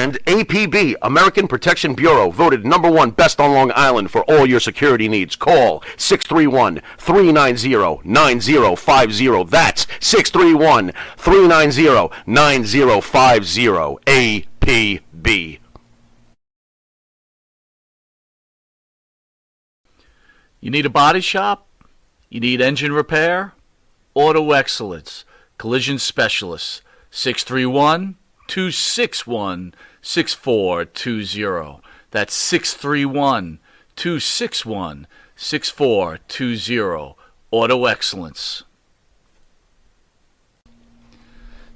And APB, American Protection Bureau, voted #1 best on Long Island for all your security needs. Call 631-390-9050. That's 631-390-9050. APB. You need a body shop? You need engine repair? Auto Excellence, Collision Specialists, 631-261-6420. That's 631-261-6420. Auto Excellence.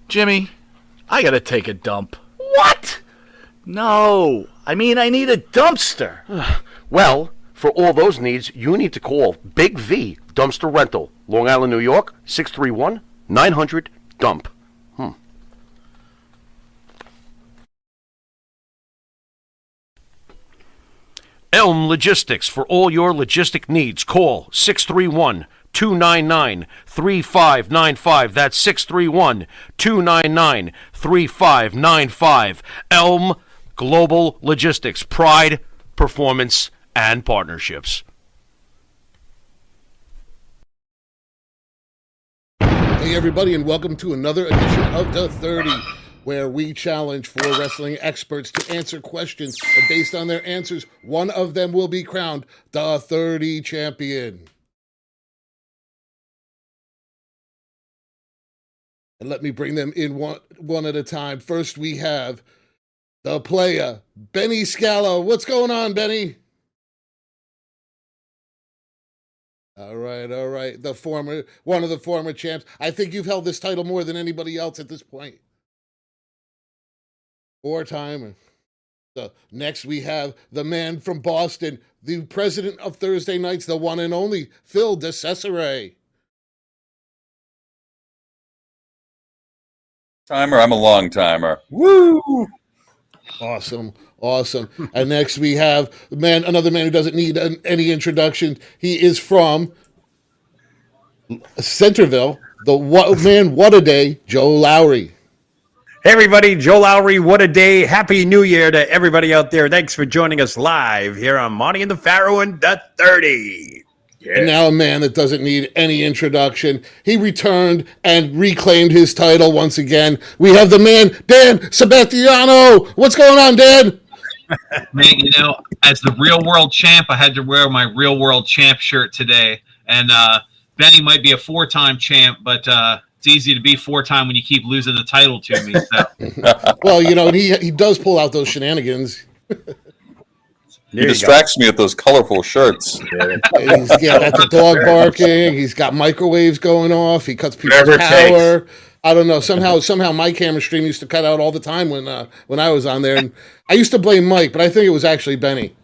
Jimmy, I gotta take a dump. What? No, I mean I need a dumpster. Well, for all those needs, you need to call Big V Dumpster Rental, Long Island, New York, 631-900-DUMP. Elm Logistics, for all your logistic needs, call 631-299-3595. That's 631-299-3595. Elm Global Logistics, pride, performance, and partnerships. Hey everybody, and welcome to another edition of The 30, where we challenge four wrestling experts to answer questions, and based on their answers, one of them will be crowned the 30 champion. And let me bring them in one at a time. First, we have the player, Benny Scalo. What's going on, Benny? All right. One of the former champs. I think you've held this title more than anybody else at this point. 4-timer. So next we have the man from Boston, the president of Thursday Nights, the one and only Phil DeCesare. Timer, I'm a long timer. Woo! Awesome. And next we have another man who doesn't need any introduction. He is from Centerville, what a day, Joe Lowry. Hey everybody, Joe Lowry, what a day. Happy New Year to everybody out there. Thanks for joining us live here on Monty and the Pharaoh and the 30. Yeah. And now a man that doesn't need any introduction. He returned and reclaimed his title once again. We have the man, Dan Sebastiano. What's going on, Dan? Man, as the real world champ, I had to wear my real world champ shirt today. And Benny might be a 4-time champ, but it's easy to be 4-time when you keep losing the title to me. So. Well, he does pull out those shenanigans. He distracts me with those colorful shirts. He's got the dog barking. He's got microwaves going off. He cuts people's power. I don't know. Somehow my camera stream used to cut out all the time when I was on there. And I used to blame Mike, but I think it was actually Benny.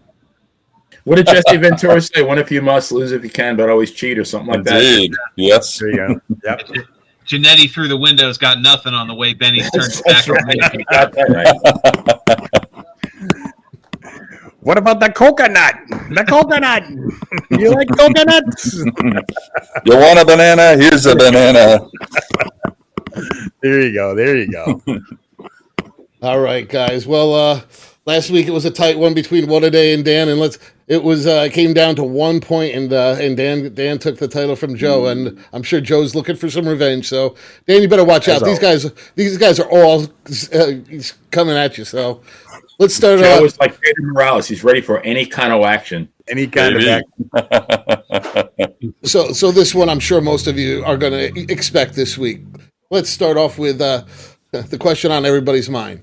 What did Jesse Ventura say? Win if you must, lose if you can, but always cheat or something like that. Indeed. Yes. There you go. Yep. Janetti through the windows got nothing on the way Benny turns back on me. You got that right. What about the coconut? The coconut. You like coconuts? You want a banana? Here's a banana. There you go. All right, guys. Well, last week it was a tight one between What a Day and Dan, and it came down to 1 point, and Dan took the title from Joe, and I'm sure Joe's looking for some revenge. So Dan, you better watch out. These guys are all coming at you. So let's start off. Joe is like Pedro Morales. He's ready for any kind of action. Any kind of action. So this one, I'm sure most of you are going to expect this week. Let's start off with the question on everybody's mind.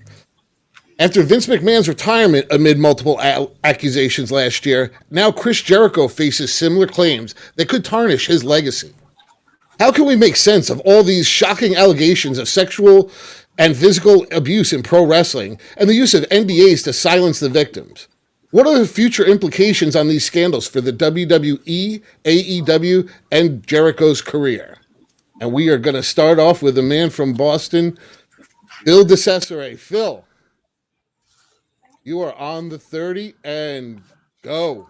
After Vince McMahon's retirement amid multiple accusations last year, now Chris Jericho faces similar claims that could tarnish his legacy. How can we make sense of all these shocking allegations of sexual and physical abuse in pro wrestling and the use of NDAs to silence the victims? What are the future implications on these scandals for the WWE, AEW, and Jericho's career? And we are going to start off with a man from Boston, Phil DeCesare. Phil, you are on the 30 and go.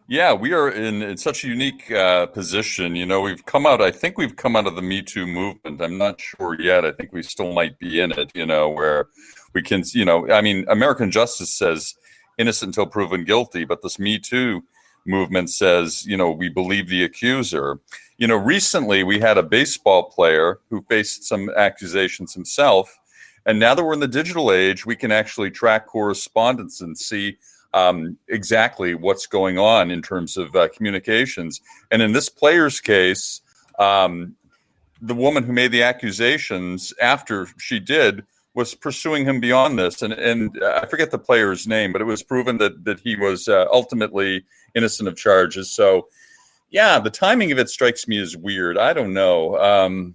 Yeah, we are in such a unique position. I think we've come out of the Me Too movement. I'm not sure yet. I think we still might be in it, where we can, you know, I mean, American justice says innocent until proven guilty, but this Me Too movement says, you know, we believe the accuser. You know, recently we had a baseball player who faced some accusations himself. And now that we're in the digital age, we can actually track correspondence and see exactly what's going on in terms of communications. And in this player's case, the woman who made the accusations after she did was pursuing him beyond this. And I forget the player's name, but it was proven that he was ultimately innocent of charges. So, yeah, the timing of it strikes me as weird. I don't know.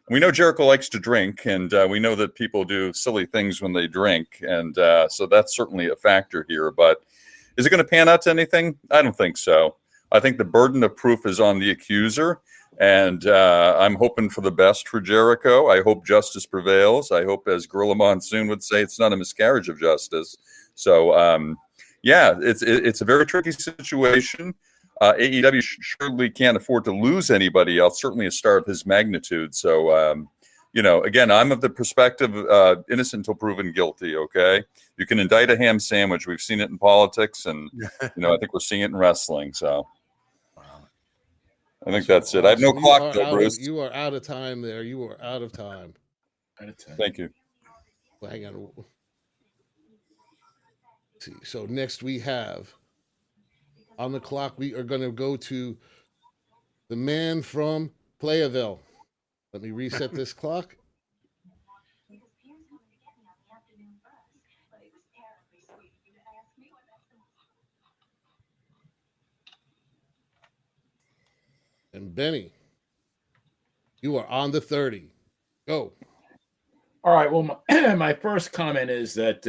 We know Jericho likes to drink, and we know that people do silly things when they drink. And so that's certainly a factor here. But is it going to pan out to anything? I don't think so. I think the burden of proof is on the accuser. And I'm hoping for the best for Jericho. I hope justice prevails. I hope, as Gorilla Monsoon would say, it's not a miscarriage of justice. So, yeah, it's a very tricky situation. AEW surely can't afford to lose anybody else, certainly a star of his magnitude. So, you know, again, I'm of the perspective innocent until proven guilty, okay? You can indict a ham sandwich. We've seen it in politics, and, you know, I think we're seeing it in wrestling, so. I think that's it. I have no clock, though, Bruce. You are out of time there. You are out of time. Thank you. Well, hang on. Let's see. So next we have on the clock, we are going to go to the man from Playerville. Let me reset this clock. And Benny, you are on the 30. Go. All right. Well, my first comment is that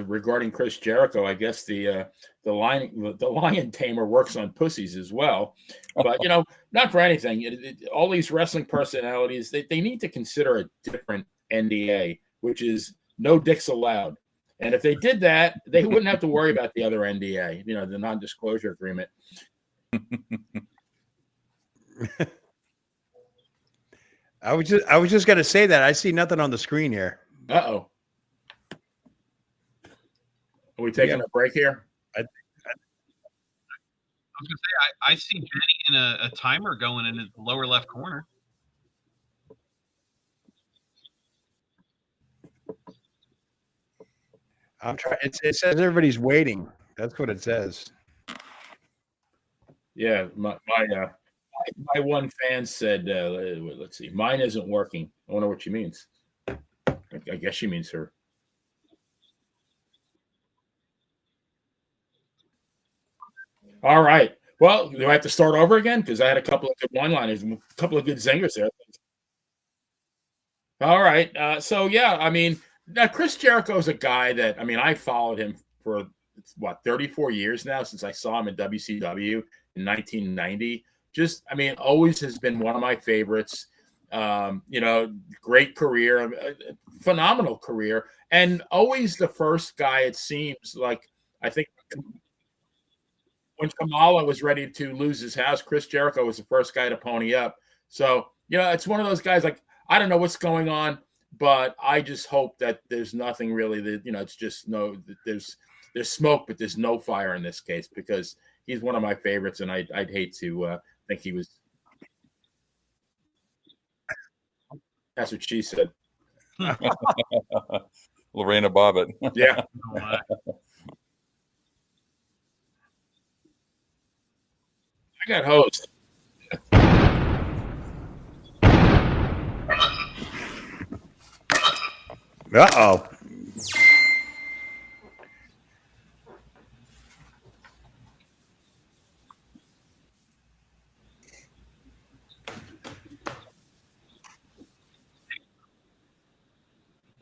regarding Chris Jericho, I guess the lion tamer works on pussies as well. But, you know, not for anything. All these wrestling personalities, they need to consider a different NDA, which is no dicks allowed. And if they did that, they wouldn't have to worry about the other NDA, you know, the non-disclosure agreement. I was just gonna say that I see nothing on the screen here. Uh-oh. Are we taking a break here? I was going to say, I see Benny in a timer going in the lower left corner. I'm trying. It says everybody's waiting. That's what it says. Yeah, my one fan said, let's see, mine isn't working. I wonder what she means. I guess she means her. All right. Well, do I have to start over again? Because I had a couple of good one-liners, a couple of good zingers there. All right. So, yeah, I mean, now Chris Jericho is a guy that, I mean, I followed him for, 34 years now since I saw him in WCW in 1990. Just, I mean, always has been one of my favorites. You know, great career, phenomenal career, and always the first guy, it seems like, I think when Kamala was ready to lose his house, Chris Jericho was the first guy to pony up. So, you know, it's one of those guys, like, I don't know what's going on, but I just hope that there's nothing really that, you know, it's just there's smoke, but there's no fire in this case, because he's one of my favorites, and I'd hate to think he was. That's what she said. Lorena Bobbitt. Yeah. I got hosed. Uh-oh.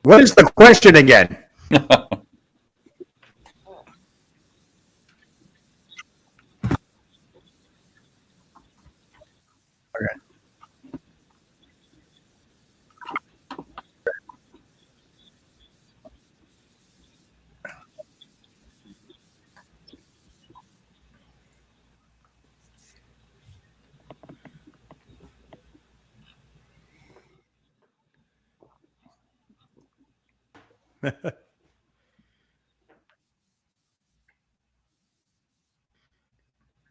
What is the question again? All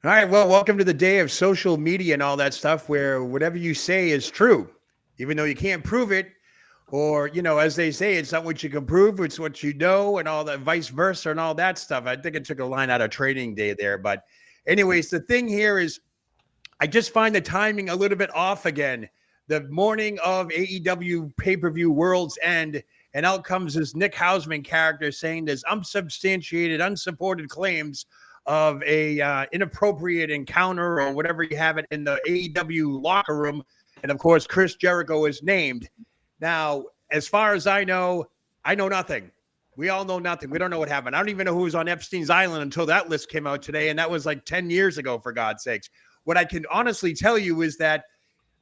right, well, welcome to the day of social media and all that stuff where whatever you say is true, even though you can't prove it. Or, as they say, it's not what you can prove, it's what you know, and all that, vice versa, and all that stuff. I think it took a line out of Training Day there. But anyways, the thing here is I just find the timing a little bit off again. The morning of AEW pay-per-view World's End, and out comes this Nick Hausman character saying there's unsubstantiated, unsupported claims of a inappropriate encounter or whatever you have it in the AEW locker room. And of course, Chris Jericho is named. Now, as far as I know nothing. We all know nothing. We don't know what happened. I don't even know who was on Epstein's Island until that list came out today. And that was like 10 years ago, for God's sakes. What I can honestly tell you is that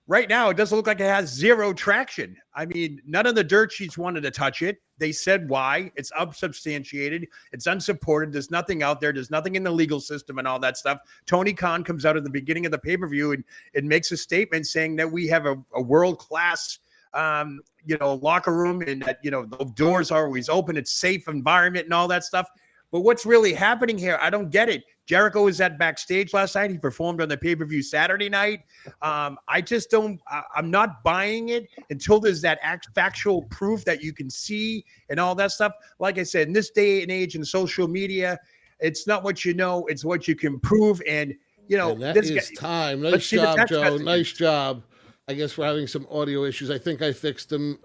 right now, it doesn't look like it has zero traction. I mean, none of the dirt sheets wanted to touch it. They said why. It's unsubstantiated. It's unsupported. There's nothing out there. There's nothing in the legal system and all that stuff. Tony Khan comes out at the beginning of the pay-per-view and makes a statement saying that we have a world-class, locker room, and that, the doors are always open. It's safe environment and all that stuff. But what's really happening here? I don't get it. Jericho was at backstage last night. He performed on the pay-per-view Saturday night. I just don't, I'm not buying it until there's that factual proof that you can see and all that stuff. Like I said, in this day and age in social media, it's not what you know, it's what you can prove. And, And that this is guy, time. let's Nice see the job, text Joe. messages. Nice job. I guess we're having some audio issues. I think I fixed them.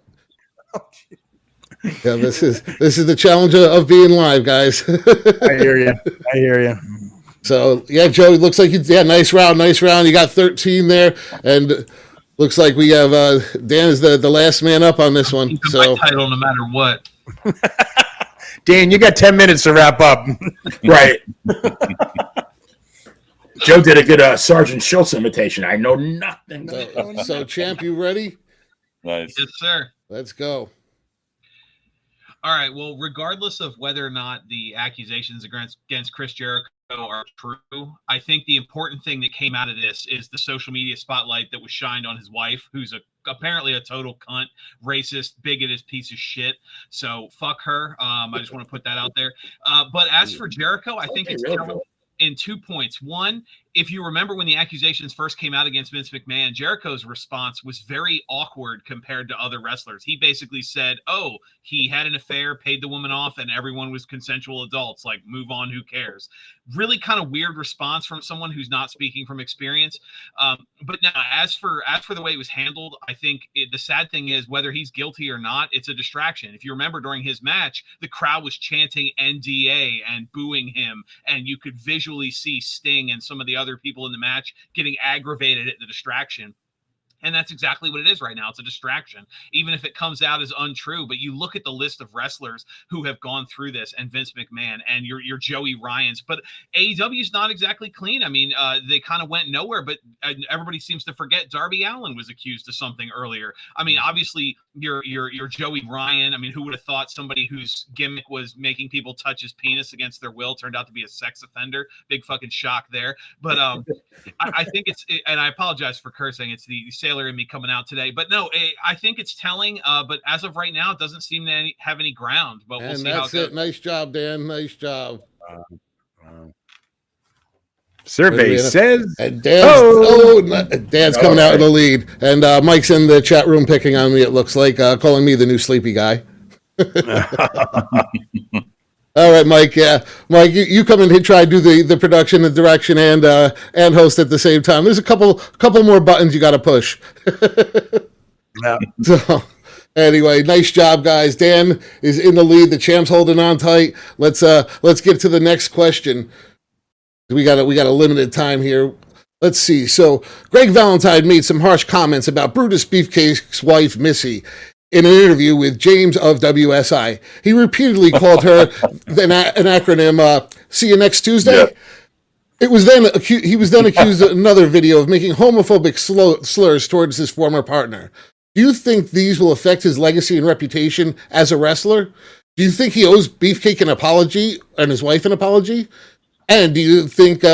Yeah, this is the challenge of being live, guys. I hear you. So yeah, Joe, it looks like nice round. You got 13 there, and looks like we have Dan is the last man up on this one. So my title, no matter what. Dan, you got 10 minutes to wrap up. Right. Joe did a good Sergeant Schultz imitation. I know nothing. so champ, you ready? Nice. Yes, sir. Let's go. All right. Well, regardless of whether or not the accusations against Chris Jericho are true, I think the important thing that came out of this is the social media spotlight that was shined on his wife, who's apparently a total cunt, racist, bigoted piece of shit. So fuck her. I just want to put that out there. But as for Jericho, I think it's in 2 points. One, if you remember when the accusations first came out against Vince McMahon, Jericho's response was very awkward compared to other wrestlers. He basically said, oh, he had an affair, paid the woman off, and everyone was consensual adults. Like, move on, who cares? Really kind of weird response from someone who's not speaking from experience. But now, as for the way it was handled, I think the sad thing is, whether he's guilty or not, it's a distraction. If you remember during his match, the crowd was chanting NDA and booing him, and you could visually see Sting and some of the other people in the match getting aggravated at the distraction. And that's exactly what it is right now. It's a distraction, even if it comes out as untrue. But you look at the list of wrestlers who have gone through this, and Vince McMahon and your Joey Ryans. But AEW is not exactly clean. I mean, they kind of went nowhere, but everybody seems to forget Darby Allin was accused of something earlier. I mean, obviously, your Joey Ryan. I mean, who would have thought somebody whose gimmick was making people touch his penis against their will turned out to be a sex offender? Big fucking shock there. But I think and I apologize for cursing. It's the sailor in me coming out today. But no, I think it's telling. But as of right now, it doesn't seem to have any ground. But we'll see how it goes. Nice job, Dan. Nice job. Survey says, and Dan's coming out in the lead, and Mike's in the chat room picking on me. It looks like calling me the new sleepy guy. All right, Mike. Yeah, Mike, you come in here, try to do the production, the direction, and host at the same time. There's a couple more buttons you got to push. Yeah. So anyway, nice job, guys. Dan is in the lead. The champ's holding on tight. Let's get to the next question. We got a limited time here. Let's see. So Greg Valentine made some harsh comments about Brutus Beefcake's wife, Missy, in an interview with James of WSI. He repeatedly called her an acronym, see you next Tuesday. Yeah. He was then accused in another video of making homophobic slurs towards his former partner. Do you think these will affect his legacy and reputation as a wrestler? Do you think he owes Beefcake an apology and his wife an apology? And do you think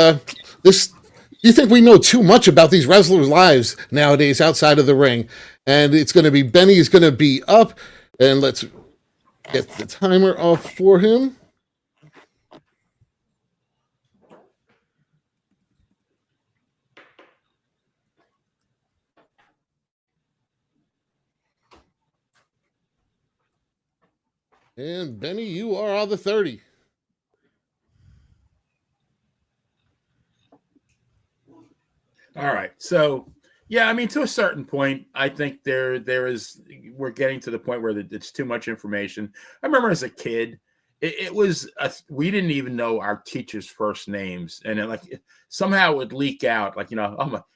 Do you think we know too much about these wrestlers' lives nowadays outside of the ring? And it's going to be Benny's going to be up, and let's Get the timer off for him. And Benny, you are on the 30. All right. So, yeah, I mean, to a certain point, I think we're getting to the point where it's too much information. I remember as a kid, we didn't even know our teachers' first names, and somehow it would leak out,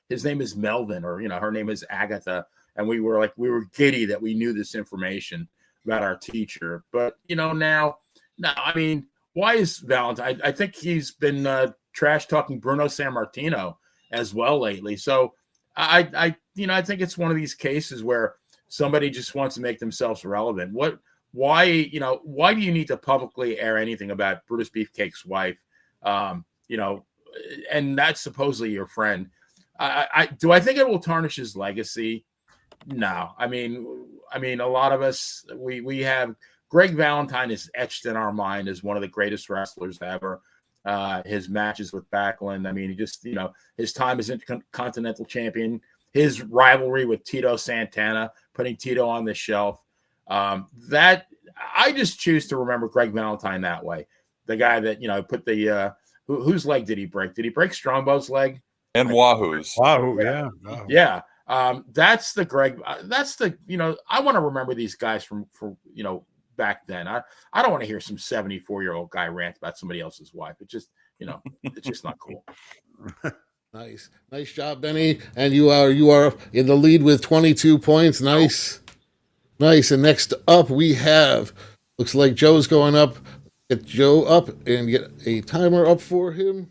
his name is Melvin, or her name is Agatha, and we were giddy that we knew this information about our teacher. But now, I mean, why is Valentine? I think he's been trash talking Bruno Sammartino as well lately. So I think it's one of these cases where somebody just wants to make themselves relevant. Why do you need to publicly air anything about Brutus Beefcake's wife? And that's supposedly your friend. Do I think it will tarnish his legacy? No. I mean, a lot of us, we have Greg Valentine is etched in our mind as one of the greatest wrestlers ever. His matches with Backlund. I mean, he just, his time as Intercontinental Champion, his rivalry with Tito Santana, putting Tito on the shelf. That I just choose to remember Greg Valentine that way. The guy that, put the, whose leg did he break? Did he break Strongbow's leg? And Wahoo's. Wahoo, yeah. Wahoo. Yeah. That's the Greg. That's the, I want to remember these guys from back then. I don't want to hear some 74-year-old guy rant about somebody else's wife. It just, it's just not cool. Nice job, Benny. And you are in the lead with 22 points. Nice. And next up we have, looks like Joe's going up. Get Joe up and get a timer up for him.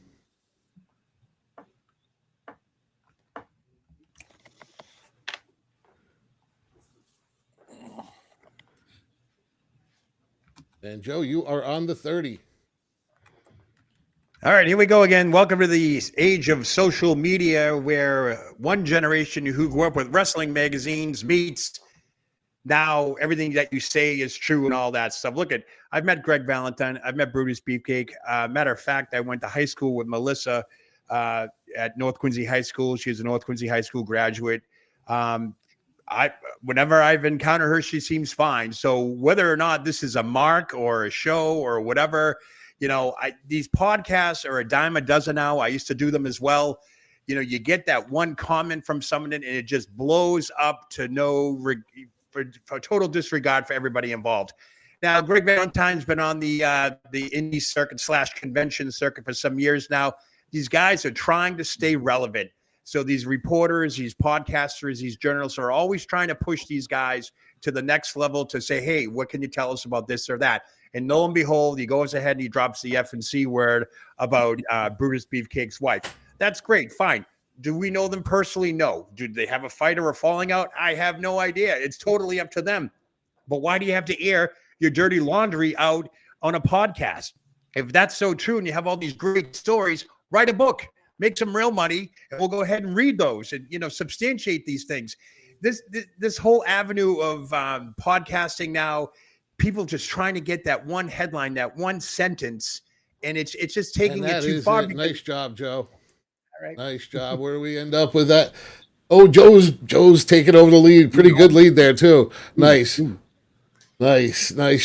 And Joe, you are on the 30. All right, here we go again. Welcome to the age of social media, where one generation who grew up with wrestling magazines meets now everything that you say is true and all that stuff. Look, I've met Greg Valentine. I've met Brutus Beefcake. Matter of fact, I went to high school with Melissa at North Quincy High School. She's a North Quincy High School graduate. Whenever I've encountered her, she seems fine. So whether or not this is a mark or a show or whatever, these podcasts are a dime a dozen now. I used to do them as well. You get that one comment from someone and it just blows up to for total disregard for everybody involved. Now, Greg Valentine's been on the indie circuit / convention circuit for some years now. These guys are trying to stay relevant. So these reporters, these podcasters, these journalists are always trying to push these guys to the next level to say, hey, what can you tell us about this or that? And lo and behold, he goes ahead and he drops the F and C word about Brutus Beefcake's wife. That's great. Fine. Do we know them personally? No. Do they have a fight or a falling out? I have no idea. It's totally up to them. But why do you have to air your dirty laundry out on a podcast? If that's so true and you have all these great stories, write a book. Make some real money, and we'll go ahead and read those and, substantiate these things. This whole avenue of podcasting now, people just trying to get that one headline, that one sentence, and it's just taking it too far. Nice job, Joe. All right. Nice job. Where do we end up with that? Oh, Joe's taking over the lead. Pretty good lead there too. Nice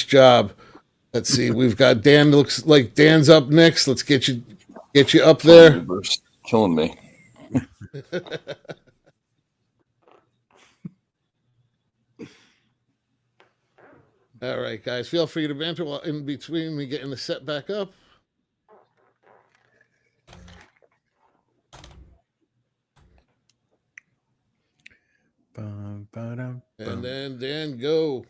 job. Let's see. We've got Dan. Looks like Dan's up next. Let's get you up there. Killing me. All right, guys. Feel free to banter while in between me getting the set back up. And then Dan, go.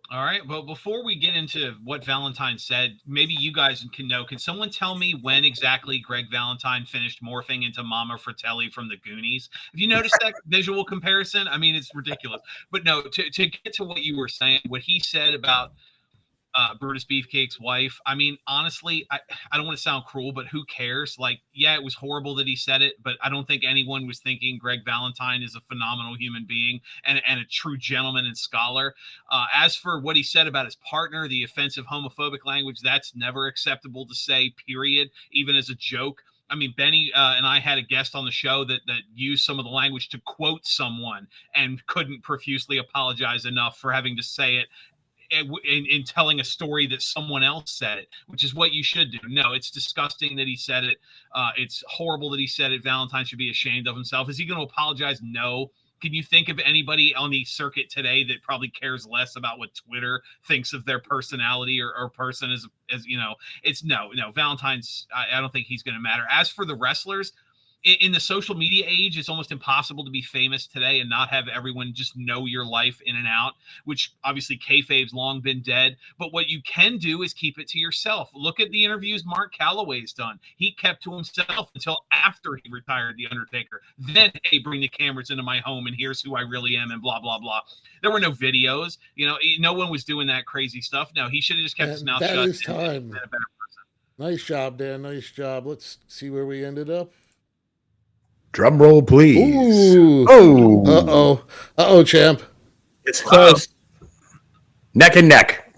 All right. Well, before we get into what Valentine said, maybe you guys can know. Can someone tell me when exactly Greg Valentine finished morphing into Mama Fratelli from the Goonies? Have you noticed that visual comparison? I mean, it's ridiculous. But no, to get to what you were saying, what he said about Brutus Beefcake's wife. I mean, honestly, I don't want to sound cruel, but who cares? Like, yeah, it was horrible that he said it, but I don't think anyone was thinking Greg Valentine is a phenomenal human being and a true gentleman and scholar. As for what he said about his partner, the offensive homophobic language, that's never acceptable to say, period, even as a joke. I mean, Benny and I had a guest on the show that used some of the language to quote someone and couldn't profusely apologize enough for having to say it in telling a story that someone else said it, which is what you should do. No, it's disgusting that he said it. It's horrible that he said it. Valentine should be ashamed of himself. Is he going to apologize? No. Can you think of anybody on the circuit today that probably cares less about what Twitter thinks of their personality or person as you know? It's no. Valentine's, I don't think he's going to matter. As for the wrestlers, in the social media age, it's almost impossible to be famous today and not have everyone just know your life in and out, which obviously kayfabe's long been dead. But what you can do is keep it to yourself. Look at the interviews Mark Calloway's done. He kept to himself until after he retired The Undertaker. Then, hey, bring the cameras into my home and here's who I really am and blah, blah, blah. There were no videos. No one was doing that crazy stuff. No, he should have just kept his mouth shut. That is time. And been a better person. Nice job, Dan. Nice job. Let's see where we ended up. Drum roll, please. Ooh. Oh. Uh-oh, champ. It's close. Neck and neck.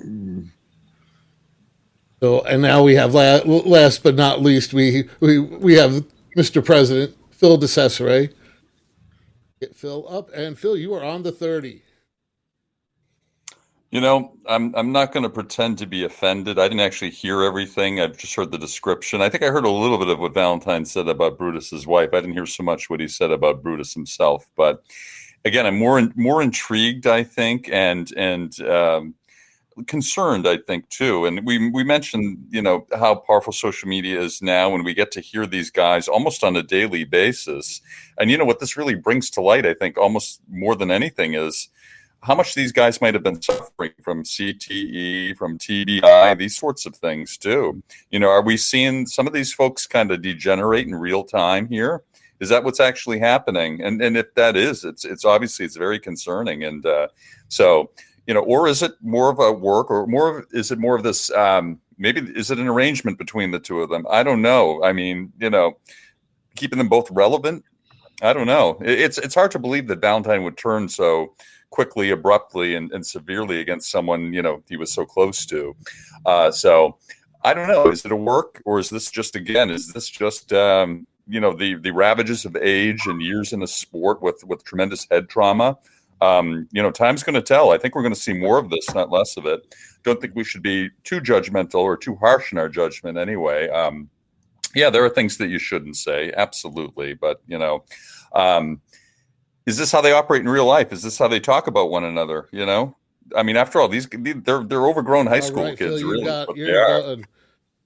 So, and now we have last but not least, we have Mr. President Phil DeCesare. Get Phil up, and Phil, you are on the 30. I'm not going to pretend to be offended. I didn't actually hear everything. I've just heard the description. I think I heard a little bit of what Valentine said about Brutus's wife. I didn't hear so much what he said about Brutus himself. But again, I'm more intrigued, I think, and concerned, I think, too. And we mentioned, how powerful social media is now, and we get to hear these guys almost on a daily basis. And what this really brings to light, I think, almost more than anything is how much these guys might have been suffering from CTE, from TBI, these sorts of things too. Are we seeing some of these folks kind of degenerate in real time here? Is that what's actually happening? And if that is, it's obviously it's very concerning. And so, or is it more of a work, or is it more of this? Maybe is it an arrangement between the two of them? I don't know. I mean, keeping them both relevant. I don't know. It's hard to believe that Valentine would turn so quickly, abruptly, and severely against someone he was so close to. So I don't know. Is it a work, or is this just the ravages of age and years in a sport with tremendous head trauma? Time's going to tell. I think we're going to see more of this, not less of it. Don't think we should be too judgmental or too harsh in our judgment anyway. Yeah, there are things that you shouldn't say, absolutely, but is this how they operate in real life? Is this how they talk about one another? I mean, after all, they're overgrown high school right, kids. Phil, really, you're done.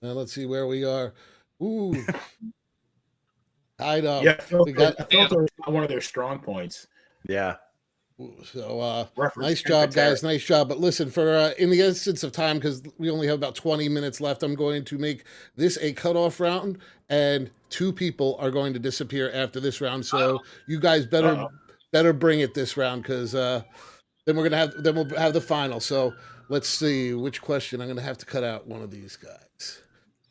Now let's see where we are. Ooh, tied up. Yeah, I felt one of their strong points. Yeah. So Reference nice job, Secretary. guys. Nice job. But listen, for in the instance of time, because we only have about 20 minutes left, I'm going to make this a cutoff round, and 2 people are going to disappear after this round. So you guys better bring it this round, because then we'll have the final. So let's see which question. I'm going to have to cut out one of these guys.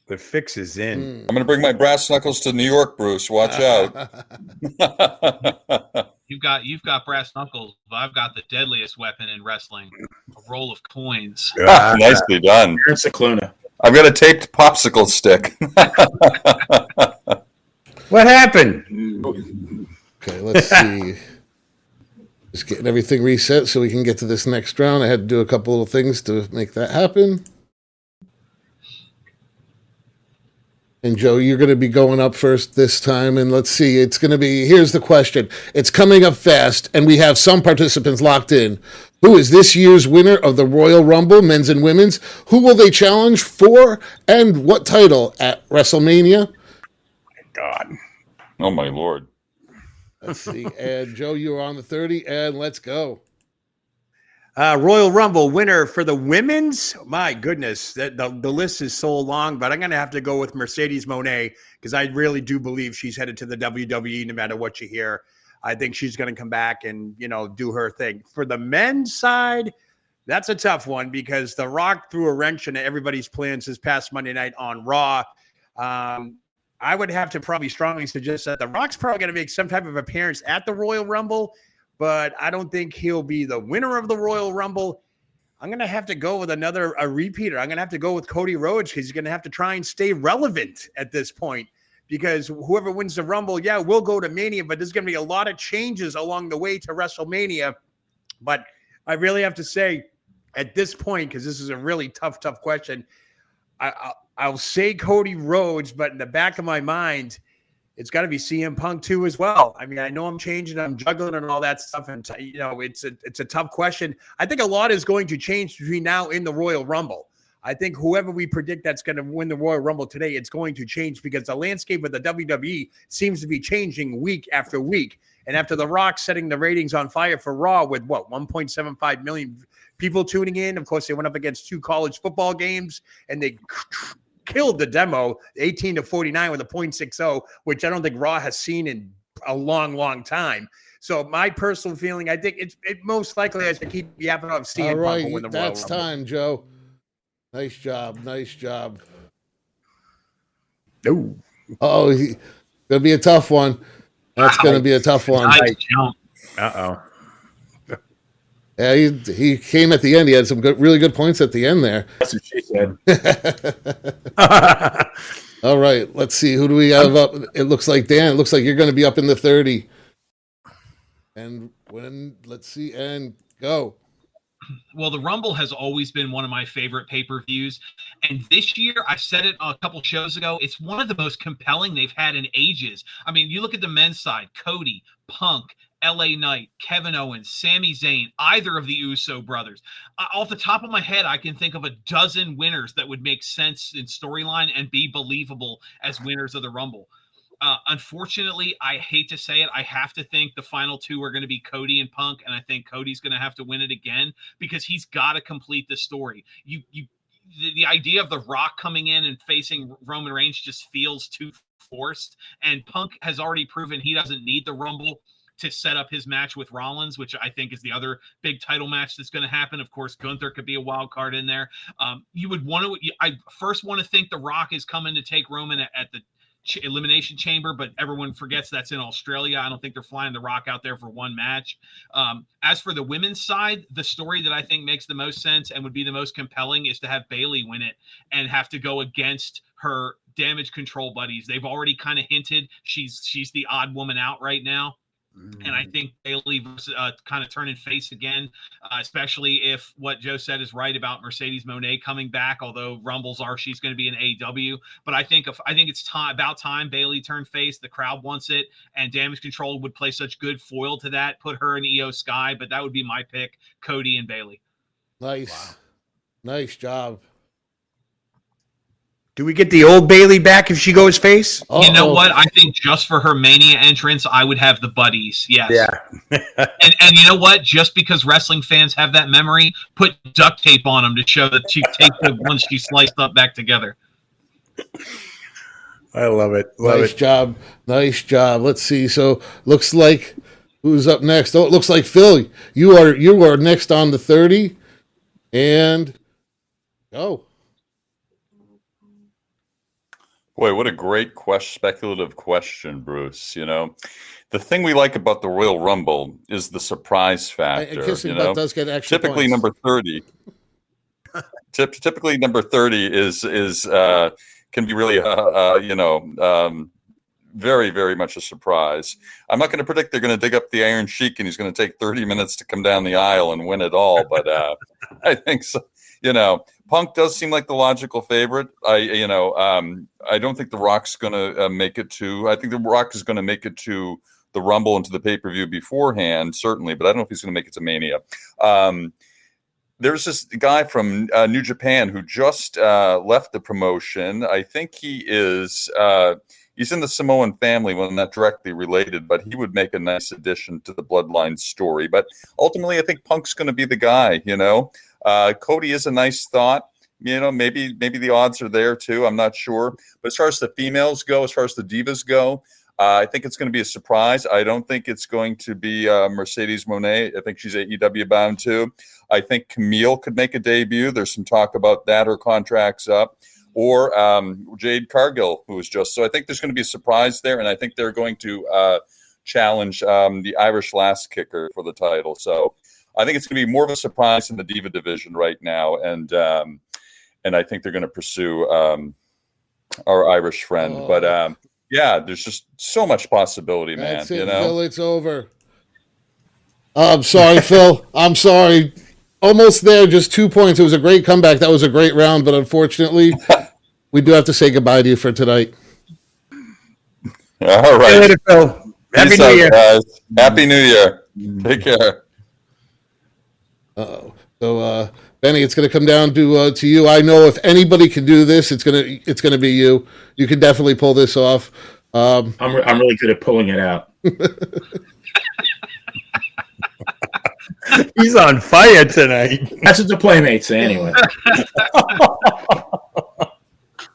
The fix is in. I'm going to bring my brass knuckles to New York, Bruce. Watch out. You've got brass knuckles, but I've got the deadliest weapon in wrestling, a roll of coins. Nicely done. Here's Cicluna. I've got a taped popsicle stick. What happened? Okay, let's see. Just getting everything reset so we can get to this next round. I had to do a couple little things to make that happen. And Joe, you're going to be going up first this time. And let's see, here's the question. It's coming up fast, and we have some participants locked in. Who is this year's winner of the Royal Rumble, men's and women's? Who will they challenge for, and what title at WrestleMania? God. Oh, my Lord. Let's see. And Joe, you're on the 30, and let's go. Royal Rumble winner for the women's. My goodness, the list is so long, but I'm going to have to go with Mercedes Moné, because I really do believe she's headed to the WWE no matter what you hear. I think she's going to come back and, do her thing. For the men's side, That's a tough one because The Rock threw a wrench into everybody's plans this past Monday night on Raw. I would have to probably strongly suggest that The Rock's probably going to make some type of appearance at the Royal Rumble, but I don't think he'll be the winner of the Royal Rumble. I'm going to have to go with a repeater. I'm going to have to go with Cody Rhodes because he's going to have to try and stay relevant at this point because whoever wins the Rumble, yeah, will go to Mania, but there's going to be a lot of changes along the way to WrestleMania. But I really have to say at this point, because this is a really tough question, I'll say Cody Rhodes, but in the back of my mind, it's got to be CM Punk too as well. I mean, I know I'm changing, I'm juggling and all that stuff, and it's a tough question. I think a lot is going to change between now and the Royal Rumble. I think whoever we predict that's going to win the Royal Rumble today, it's going to change because the landscape of the WWE seems to be changing week after week. And after The Rock setting the ratings on fire for Raw with 1.75 million people tuning in, of course they went up against 2 college football games and they killed the demo 18-49 with a 0.60, which I don't think Raw has seen in a long time. So my personal feeling, I think it most likely has to keep yapping up CM All right, Punk will win the Royal that's Rumble. time, Joe. Nice job. No. Oh, gonna be a tough one. That's gonna be a tough one. Nice jump. Uh-oh. Yeah, he came at the end. He had some really good points at the end there. That's what she said. All right, let's see. Who do we have up? It looks like Dan. It looks like you're going to be up in the 30. And let's see, and go. Well, the Rumble has always been one of my favorite pay-per-views. And this year, I said it a couple shows ago, it's one of the most compelling they've had in ages. I mean, you look at the men's side, Cody, Punk, LA Knight, Kevin Owens, Sami Zayn, either of the Uso brothers. Off the top of my head, I can think of a dozen winners that would make sense in storyline and be believable as winners of the Rumble. Unfortunately, I hate to say it, I have to think the final 2 are going to be Cody and Punk, and I think Cody's going to have to win it again because he's got to complete the story. The idea of The Rock coming in and facing Roman Reigns just feels too forced, and Punk has already proven he doesn't need the Rumble to set up his match with Rollins, which I think is the other big title match that's going to happen. Of course, Gunther could be a wild card in there. I first want to think The Rock is coming to take Roman at the Elimination Chamber, but everyone forgets that's in Australia. I don't think they're flying The Rock out there for one match. As for the women's side, the story that I think makes the most sense and would be the most compelling is to have Bayley win it and have to go against her Damage Control buddies. They've already kind of hinted she's the odd woman out right now. And I think Bayley versus kind of turning face again, especially if what Joe said is right about Mercedes Moné coming back. Although rumbles are she's going to be in AEW, but I think it's about time Bayley turned face. The crowd wants it, and Damage Control would play such good foil to that. Put her in Io Sky, but that would be my pick: Cody and Bayley. Nice, nice job. Do we get the old Bayley back if she goes face? Uh-oh. You know what? I think just for her Mania entrance, I would have the buddies. Yes. Yeah. and you know what? Just because wrestling fans have that memory, put duct tape on them to show that she takes the ones she sliced up back together. I love it. Nice job. Nice job. Let's see. So looks like who's up next? Oh, it looks like Phil. You are next on the 30. And go. Boy, what a great speculative question, Bruce. You know, the thing we like about the Royal Rumble is the surprise factor. And Kissing you Butt know, does get extra typically points. number 30. Typically, number 30 is can be really very, very much a surprise. I'm not going to predict they're going to dig up the Iron Sheik and he's going to take 30 minutes to come down the aisle and win it all, but I think so. You know, Punk does seem like the logical favorite. I don't think The Rock's going to make it to. I think The Rock is going to make it to the Rumble and to the pay-per-view beforehand, certainly, but I don't know if he's going to make it to Mania. There's this guy from New Japan who just left the promotion. I think he is. He's in the Samoan family, well, not directly related, but he would make a nice addition to the Bloodline story. But ultimately, I think Punk's going to be the guy. You know, Cody is a nice thought. You know, maybe the odds are there too. I'm not sure. But as far as the females go, as far as the divas go, I think it's going to be a surprise. I don't think it's going to be Mercedes Moné. I think she's AEW bound too. I think Camille could make a debut. There's some talk about that. Her contract's up. Or Jade Cargill, who was just. So I think there's going to be a surprise there, and I think they're going to challenge the Irish Lass Kicker for the title. So I think it's going to be more of a surprise in the Diva division right now, and I think they're going to pursue our Irish friend. But yeah, there's just so much possibility, man. That's it, Phil. It's over. I'm sorry, Phil. I'm sorry. Almost there, just 2 points. It was a great comeback. That was a great round, but unfortunately, we do have to say goodbye to you for tonight. All right. See you later, Phil. Happy New Year, guys. Happy New Year. Take care. So, Benny, it's going to come down to you. I know if anybody can do this, it's gonna be you. You can definitely pull this off. I'm really good at pulling it out. He's on fire tonight. That's what the Playmates say, anyway.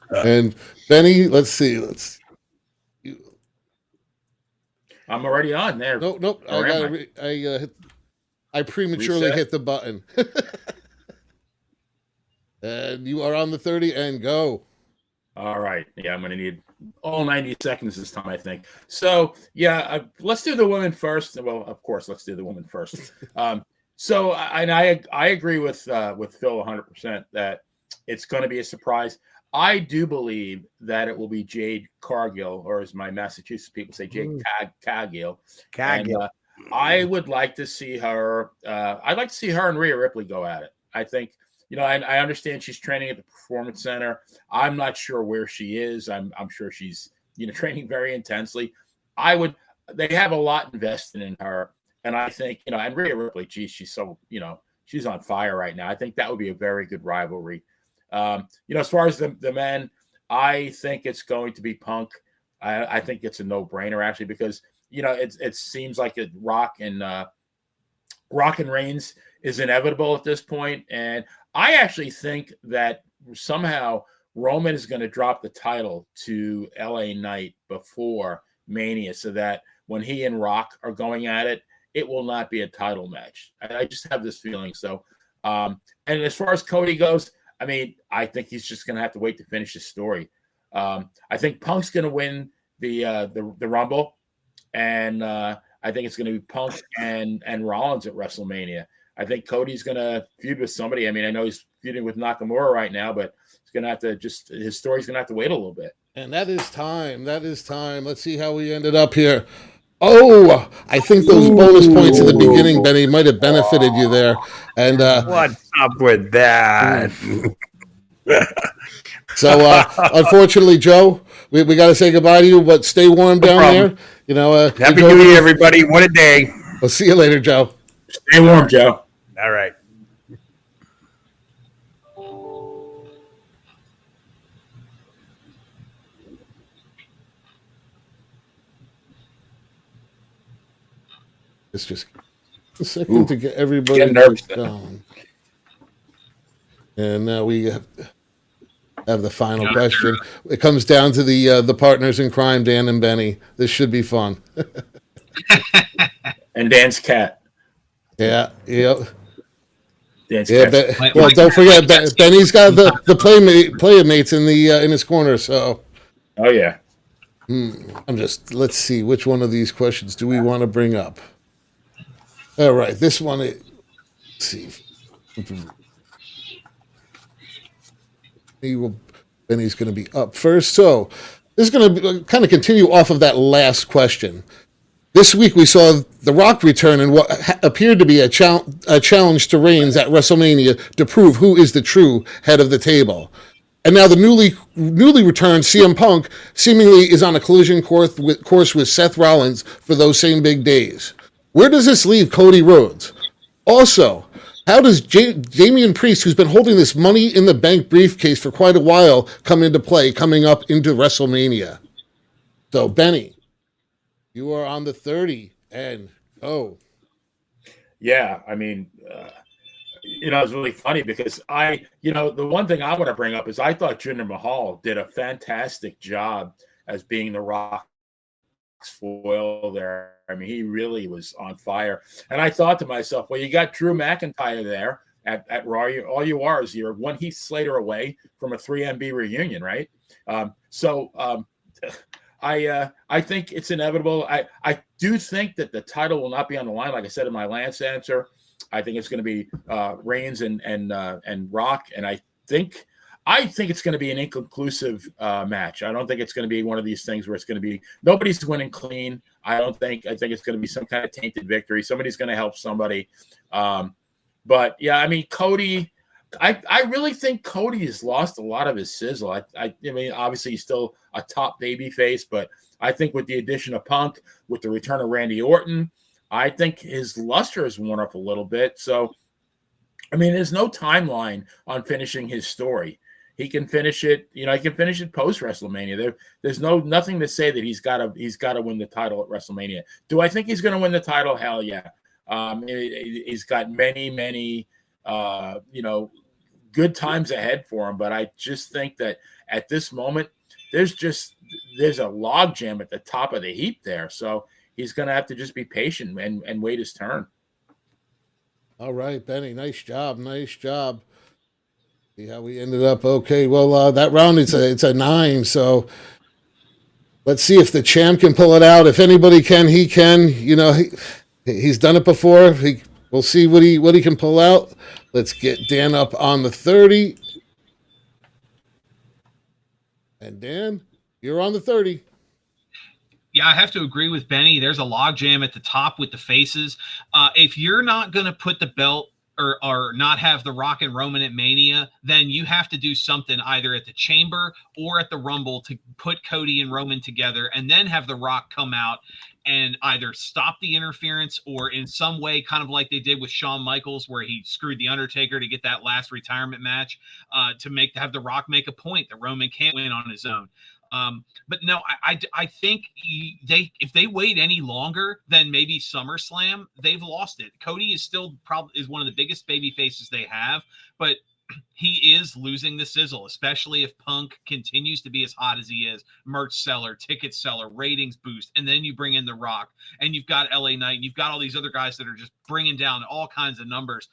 And Benny, let's see. I'm already on there. Nope. Or am I? I prematurely Reset? hit the button. And you are on the 30 and go. All right. Yeah, I'm going to need all 90 seconds this time, I think. So, yeah, let's do the women first. Well, of course, let's do the women first. So, I agree with Phil 100% that it's going to be a surprise. I do believe that it will be Jade Cargill, or as my Massachusetts people say, Jade Cargill. Cargill. And, I would like to see her. I'd like to see her and Rhea Ripley go at it. I think, I understand she's training at the Performance Center. I'm not sure where she is. I'm sure she's, training very intensely. They have a lot invested in her. And I think, and Rhea Ripley, geez, she's so, she's on fire right now. I think that would be a very good rivalry. As far as the men, I think it's going to be Punk. I think it's a no-brainer, actually, because, it seems like Rock and Reigns is inevitable at this point. And I actually think that somehow Roman is going to drop the title to LA Knight before Mania, so that when he and Rock are going at it, it will not be a title match. I just have this feeling. So, and as far as Cody goes, I think he's just going to have to wait to finish his story. I think Punk's going to win the Rumble, and I think it's going to be Punk and Rollins at WrestleMania. I think Cody's going to feud with somebody. I know he's feuding with Nakamura right now, but he's going to have to his story's going to have to wait a little bit. And that is time. Let's see how we ended up here. Oh, I think those bonus points in the beginning, Benny, might have benefited you there. And What's up with that? So, unfortunately, Joe, we got to say goodbye to you, but stay warm down there. Happy New Year, everybody. What a day. We'll see you later, Joe. Stay warm, Joe. All right. It's just a second to get everybody Getting nervous. going. And now we have the final question. It comes down to the partners in crime, Dan and Benny. This should be fun. And Dan's cat. Yeah. Dan's Yeah, cat. well, don't forget, Benny's got the playmates in his corner. So, Oh yeah. let's see, which one of these questions do we want to bring up? All right, this one. Let's see. Benny's going to be up first. So this is going to kind of continue off of that last question. This week we saw The Rock return in what appeared to be a challenge to Reigns at WrestleMania to prove who is the true head of the table. And now the newly returned CM Punk seemingly is on a collision course with Seth Rollins for those same big days. Where does this leave Cody Rhodes? Also, how does Damian Priest, who's been holding this Money in the Bank briefcase for quite a while, come into play coming up into WrestleMania? So, Benny, you are on the 30 and go. Yeah, it's really funny because the one thing I want to bring up is I thought Jinder Mahal did a fantastic job as being The Rock foil there. I mean, he really was on fire. And I thought to myself, well, you got Drew McIntyre there at Raw. All you are is you're one Heath Slater away from a 3MB reunion, right? I think it's inevitable. I do think that the title will not be on the line. Like I said in my Lance answer, I think it's going to be Reigns and Rock, and I think it's going to be an inconclusive match. I don't think it's going to be one of these things where it's going to be nobody's winning clean. I think it's going to be some kind of tainted victory. Somebody's going to help somebody. But yeah, I mean, Cody. I really think Cody has lost a lot of his sizzle. I mean, obviously he's still a top baby face, but I think with the addition of Punk, with the return of Randy Orton, I think his luster has worn up a little bit. So, I mean, there's no timeline on finishing his story. He can finish it, he can finish it post WrestleMania. There's nothing to say that he's got to win the title at WrestleMania. Do I think he's going to win the title? Hell yeah. He's got many good times ahead for him, but I just think that at this moment there's a logjam at the top of the heap there, so he's going to have to just be patient and wait his turn. All right, Benny, nice job. See how we ended up. Okay, well, that round it's a 9, so let's see if the champ can pull it out. If anybody can, he can. He's done it before. We'll see what he can pull out. Let's get Dan up on the 30. And Dan, you're on the 30. Yeah, I have to agree with Benny. There's a logjam at the top with the faces. If you're not going to put the belt or not have The Rock and Roman at Mania, then you have to do something either at the Chamber or at the Rumble to put Cody and Roman together, and then have The Rock come out and either stop the interference or in some way, kind of like they did with Shawn Michaels, where he screwed The Undertaker to get that last retirement match, to have The Rock make a point that Roman can't win on his own. But no, I think if they wait any longer than maybe SummerSlam, they've lost it. Cody is still probably one of the biggest baby faces they have, but he is losing the sizzle, especially if Punk continues to be as hot as he is. Merch seller, ticket seller, ratings boost, and then you bring in The Rock, and you've got LA Knight, and you've got all these other guys that are just bringing down all kinds of numbers.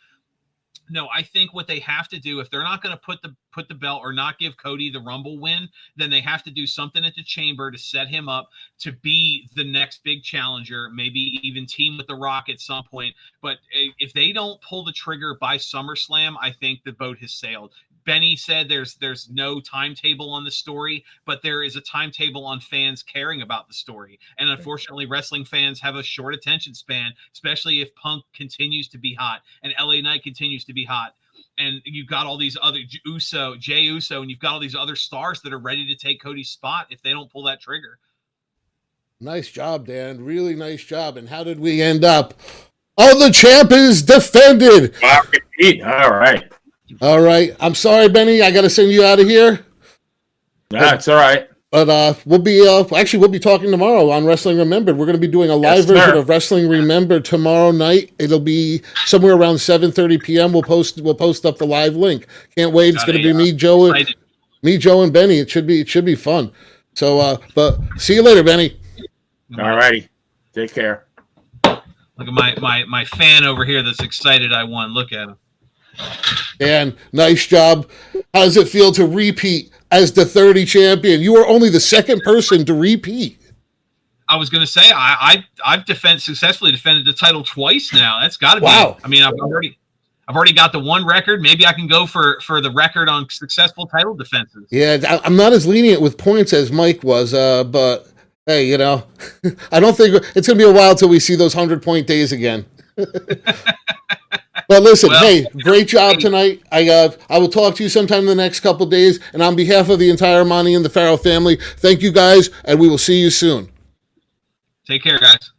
No, I think what they have to do, if they're not going to put the belt or not give Cody the Rumble win, then they have to do something at the Chamber to set him up to be the next big challenger, maybe even team with The Rock at some point. But if they don't pull the trigger by SummerSlam, I think the boat has sailed. Benny said there's no timetable on the story, but there is a timetable on fans caring about the story. And unfortunately, wrestling fans have a short attention span, especially if Punk continues to be hot and LA Knight continues to be hot. And you've got all these other Jey Uso, and you've got all these other stars that are ready to take Cody's spot if they don't pull that trigger. Nice job, Dan. Really nice job. And how did we end up? Oh, the champ is defended. All right. All right. I'm sorry, Benny. I got to send you out of here. That's all right. But we'll be talking tomorrow on Wrestling Remembered. We're going to be doing a live version of Wrestling Remembered tomorrow night. It'll be somewhere around 7:30 p.m. We'll post up the live link. Can't wait. It's going to be me, Joe, and Benny. It should be fun. So, but see you later, Benny. All righty. Take care. Look at my fan over here that's excited I won. Look at him. And nice job. How does it feel to repeat as the 30 champion? You are only the second person to repeat. I was going to say I've successfully defended the title twice now. That's got to be. Wow. I mean, I've already got the one record. Maybe I can go for the record on successful title defenses. Yeah, I'm not as lenient with points as Mike was, but hey, I don't think it's going to be a while till we see those 100-point days again. But listen, hey, great job tonight. I will talk to you sometime in the next couple days. And on behalf of the entire Monty and the Farrell family, thank you guys, and we will see you soon. Take care, guys.